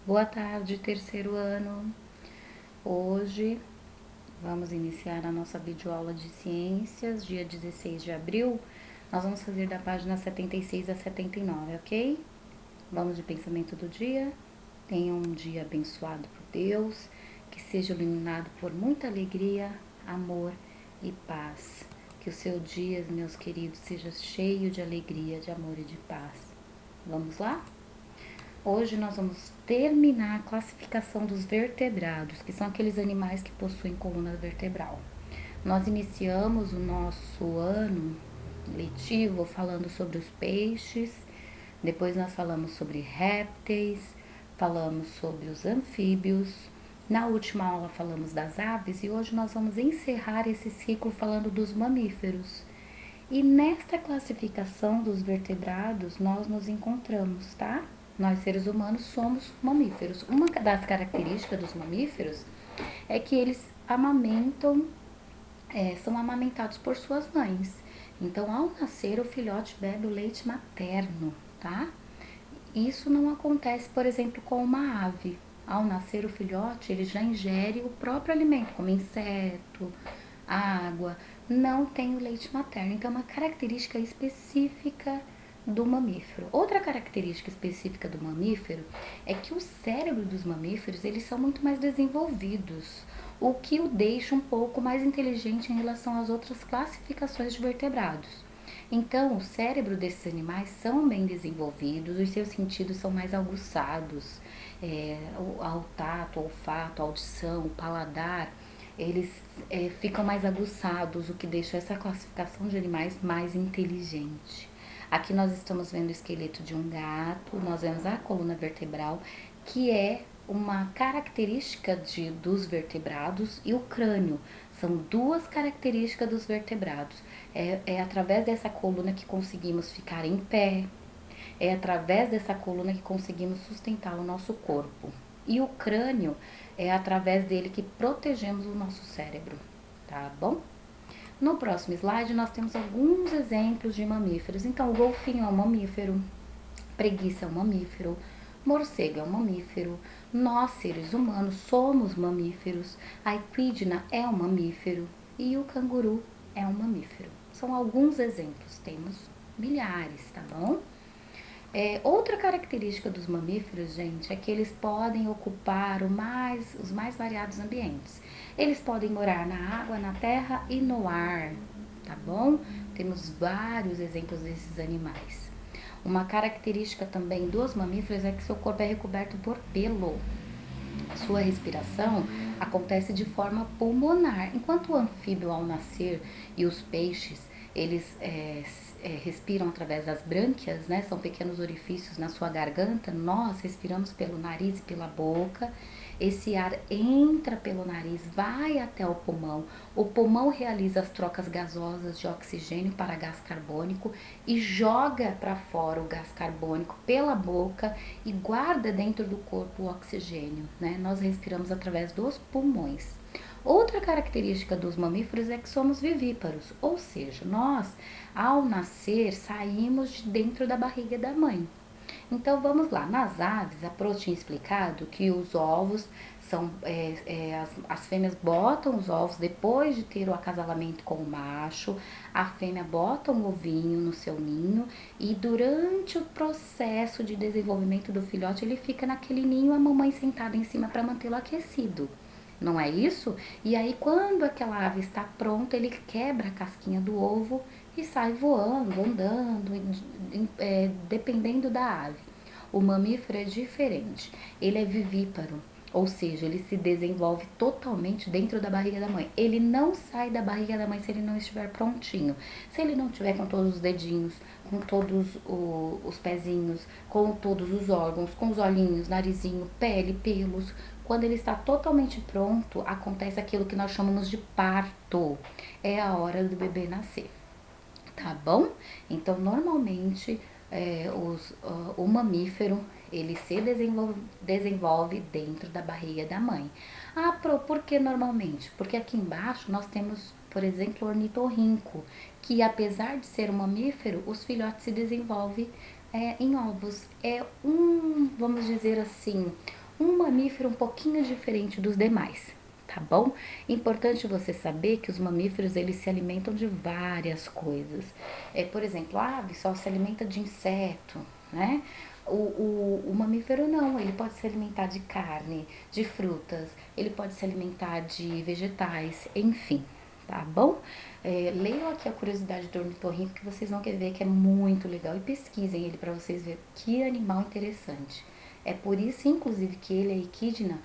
Boa tarde, terceiro ano. Hoje vamos iniciar a nossa videoaula de ciências, dia 16 de abril. Nós vamos fazer da página 76 a 79, ok? Vamos de pensamento do dia. Tenha um dia abençoado por Deus, que seja iluminado por muita alegria, amor e paz. Que o seu dia, meus queridos, seja cheio de alegria, de amor e de paz. Vamos lá? Hoje nós vamos terminar a classificação dos vertebrados, que são aqueles animais que possuem coluna vertebral. Nós iniciamos o nosso ano letivo falando sobre os peixes, depois nós falamos sobre répteis, falamos sobre os anfíbios, na última aula falamos das aves e hoje nós vamos encerrar esse ciclo falando dos mamíferos. E nesta classificação dos vertebrados nós nos encontramos, tá? Nós seres humanos somos mamíferos. Uma das características dos mamíferos é que eles amamentam, são amamentados por suas mães. Então, ao nascer, o filhote bebe o leite materno, tá? Isso não acontece, por exemplo, com uma ave. Ao nascer o filhote, ele já ingere o próprio alimento, como inseto, água, não tem o leite materno. Então, é uma característica específica do mamífero. Outra característica específica do mamífero é que o cérebro dos mamíferos, eles são muito mais desenvolvidos, o que o deixa um pouco mais inteligente em relação às outras classificações de vertebrados. Então, o cérebro desses animais são bem desenvolvidos, os seus sentidos são mais aguçados, o tato, o olfato, a audição, o paladar, eles ficam mais aguçados, o que deixa essa classificação de animais mais inteligente. Aqui nós estamos vendo o esqueleto de um gato, nós vemos a coluna vertebral, que é uma característica dos vertebrados, e o crânio. São duas características dos vertebrados. É através dessa coluna que conseguimos ficar em pé, é através dessa coluna que conseguimos sustentar o nosso corpo. E o crânio é através dele que protegemos o nosso cérebro, tá bom? No próximo slide nós temos alguns exemplos de mamíferos. Então, o golfinho é um mamífero, preguiça é um mamífero, morcego é um mamífero, nós seres humanos somos mamíferos, a equidna é um mamífero e o canguru é um mamífero. São alguns exemplos, temos milhares, tá bom? Outra característica dos mamíferos, gente, é que eles podem ocupar os mais variados ambientes. Eles podem morar na água, na terra e no ar, tá bom? Temos vários exemplos desses animais. Uma característica também dos mamíferos é que seu corpo é recoberto por pelo. Sua respiração acontece de forma pulmonar, enquanto o anfíbio ao nascer e os peixes, eles respiram através das brânquias, né? São pequenos orifícios na sua garganta. Nós respiramos pelo nariz e pela boca. Esse ar entra pelo nariz, vai até o pulmão realiza as trocas gasosas de oxigênio para gás carbônico e joga para fora o gás carbônico pela boca e guarda dentro do corpo o oxigênio, né? Nós respiramos através dos pulmões. Outra característica dos mamíferos é que somos vivíparos, ou seja, nós, ao nascer, saímos de dentro da barriga da mãe. Então vamos lá, nas aves, a Pro tinha explicado que os ovos são, as fêmeas botam os ovos depois de ter o acasalamento com o macho, a fêmea bota um ovinho no seu ninho e durante o processo de desenvolvimento do filhote ele fica naquele ninho, a mamãe sentada em cima para mantê-lo aquecido. Não é isso? E aí, quando aquela ave está pronta, ele quebra a casquinha do ovo e sai voando, andando, dependendo da ave. O mamífero é diferente. Ele é vivíparo, ou seja, ele se desenvolve totalmente dentro da barriga da mãe. Ele não sai da barriga da mãe se ele não estiver prontinho. Se ele não tiver com todos os dedinhos, com todos os pezinhos, com todos os órgãos, com os olhinhos, narizinho, pele, pelos. Quando ele está totalmente pronto, acontece aquilo que nós chamamos de parto. É a hora do bebê nascer, tá bom? Então, normalmente, o mamífero, ele se desenvolve dentro da barriga da mãe. Ah, por que normalmente? Porque aqui embaixo nós temos, por exemplo, o ornitorrinco, que apesar de ser um mamífero, os filhotes se desenvolvem em ovos. É vamos dizer assim, um mamífero um pouquinho diferente dos demais, tá bom? Importante você saber que os mamíferos eles se alimentam de várias coisas. Por exemplo, a ave só se alimenta de inseto, né? O mamífero não, ele pode se alimentar de carne, de frutas, ele pode se alimentar de vegetais, enfim, tá bom? Leiam aqui a curiosidade do ornitorrinco que vocês vão ver que é muito legal e pesquisem ele para vocês verem que animal interessante. É por isso, inclusive, que ele é equidna,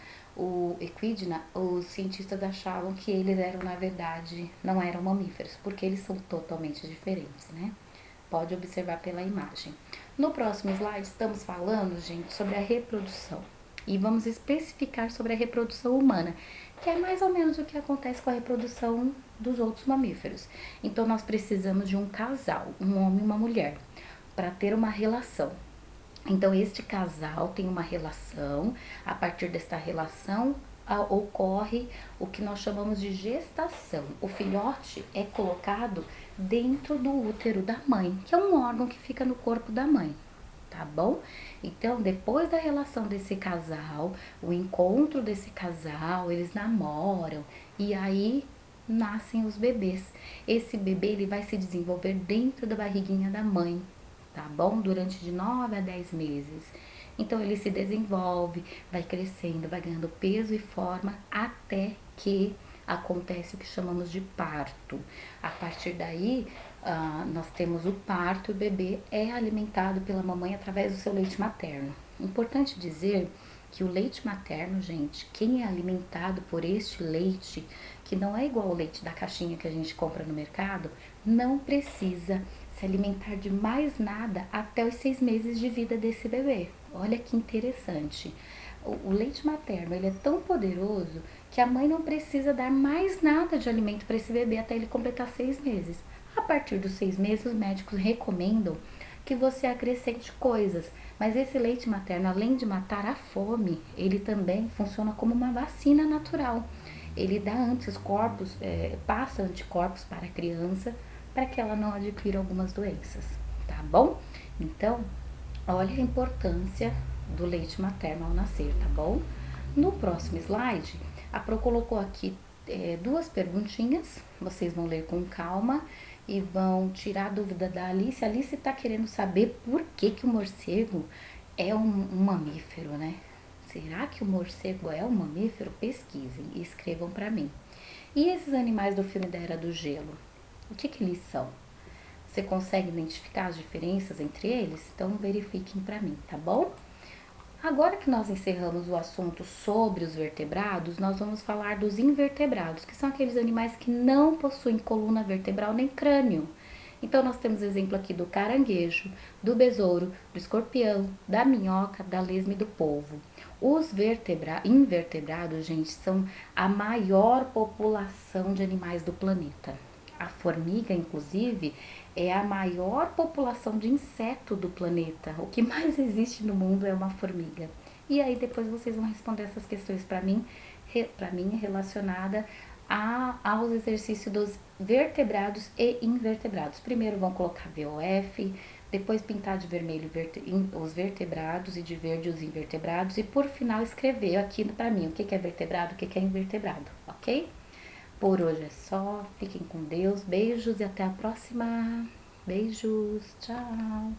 os cientistas achavam que eles eram, na verdade, não eram mamíferos, porque eles são totalmente diferentes, né? Pode observar pela imagem. No próximo slide, estamos falando, gente, sobre a reprodução. E vamos especificar sobre a reprodução humana, que é mais ou menos o que acontece com a reprodução dos outros mamíferos. Então, nós precisamos de um casal, um homem e uma mulher, para ter uma relação. Então, este casal tem uma relação, a partir desta relação ocorre o que nós chamamos de gestação. O filhote é colocado dentro do útero da mãe, que é um órgão que fica no corpo da mãe, tá bom? Então, depois da relação desse casal, o encontro desse casal, eles namoram e aí nascem os bebês. Esse bebê ele vai se desenvolver dentro da barriguinha da mãe, tá bom? Durante de 9 a 10 meses. Então ele se desenvolve, vai crescendo, vai ganhando peso e forma até que acontece o que chamamos de parto. A partir daí, nós temos o parto e o bebê é alimentado pela mamãe através do seu leite materno. Importante dizer que o leite materno, gente, quem é alimentado por este leite, que não é igual ao leite da caixinha que a gente compra no mercado, não precisa se alimentar de mais nada até os 6 meses de vida desse bebê. Olha que interessante. O leite materno ele é tão poderoso que a mãe não precisa dar mais nada de alimento para esse bebê até ele completar 6 meses. A partir dos 6 meses, os médicos recomendam que você acrescente coisas. Mas esse leite materno, além de matar a fome, ele também funciona como uma vacina natural. Ele dá anticorpos, passa anticorpos para a criança, para que ela não adquira algumas doenças, tá bom? Então, olha a importância do leite materno ao nascer, tá bom? No próximo slide, a Pro colocou aqui duas perguntinhas, vocês vão ler com calma e vão tirar a dúvida da Alice. A Alice está querendo saber por que o morcego é um mamífero, né? Será que o morcego é um mamífero? Pesquisem e escrevam para mim. E esses animais do filme da Era do Gelo? O que eles são? Você consegue identificar as diferenças entre eles? Então verifiquem para mim, tá bom? Agora que nós encerramos o assunto sobre os vertebrados, nós vamos falar dos invertebrados, que são aqueles animais que não possuem coluna vertebral nem crânio. Então nós temos exemplo aqui do caranguejo, do besouro, do escorpião, da minhoca, da lesma e do polvo. Os invertebrados, gente, são a maior população de animais do planeta. A formiga, inclusive, é a maior população de inseto do planeta. O que mais existe no mundo é uma formiga. E aí depois vocês vão responder essas questões para mim relacionada aos exercícios dos vertebrados e invertebrados. Primeiro vão colocar VOF, depois pintar de vermelho os vertebrados e de verde os invertebrados e por final escrever aqui para mim o que é vertebrado, o que é invertebrado, ok? Por hoje é só, fiquem com Deus, beijos e até a próxima. Beijos, tchau!